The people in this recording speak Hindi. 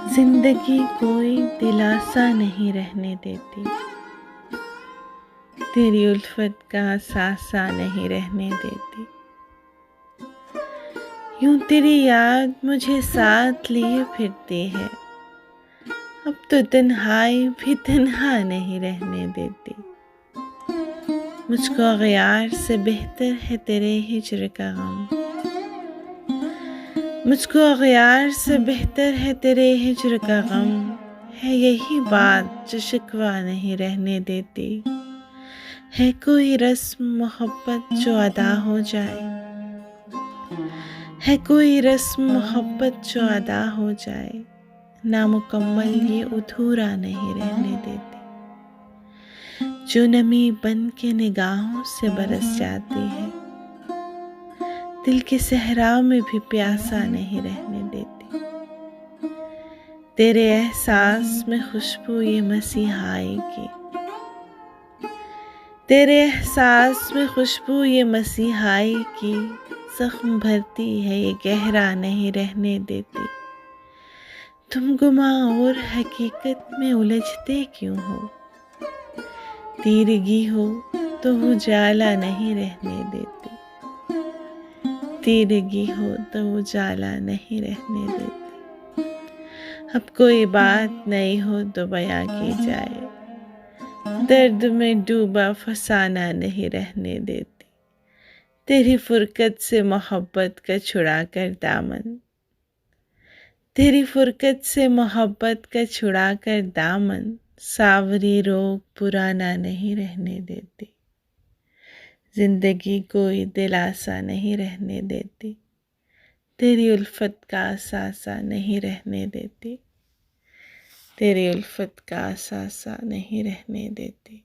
जिंदगी कोई दिलासा नहीं रहने देती, तेरी उल्फत का सासा नहीं रहने देती। यूं तेरी याद मुझे साथ लिए फिरती है, अब तो तन्हाई भी तन्हा नहीं रहने देती। मुझको अग़यार से बेहतर है तेरे हिज्र का गम, मुझको अग़यार से बेहतर है तेरे हिज्र का गम। है यही बात जो शिकवा नहीं रहने देती। है कोई रस्म मोहब्बत जो अदा हो जाए, है कोई रस्म मोहब्बत जो अदा हो जाए, नामुकम्मल ये अधूरा नहीं रहने देती। जो नमी बन के निगाहों से बरस जाती है, दिल के सहरा में भी प्यासा नहीं रहने देती। तेरे एहसास में खुशबू ये मसीहाई की, तेरे एहसास में खुशबू ये मसीहाई की, जख्म भरती है ये गहरा नहीं रहने देती। तुम गुमा और हकीकत में उलझते क्यों हो, तीरगी हो तो उजाला नहीं रहने देती। तीरगी हो तो उजाला नहीं रहने देती। अब कोई बात नहीं हो तो बयां की जाए, दर्द में डूबा फसाना नहीं रहने देती। तेरी फुरकत से मोहब्बत का छुड़ा कर दामन, तेरी फुरकत से मोहब्बत का छुड़ा कर दामन, सावरी रोग पुराना नहीं रहने देती। जिंदगी कोई दिलासा नहीं रहने देती, तेरी उल्फत का सासा नहीं रहने देती। तेरी उल्फत का सासा नहीं रहने देती।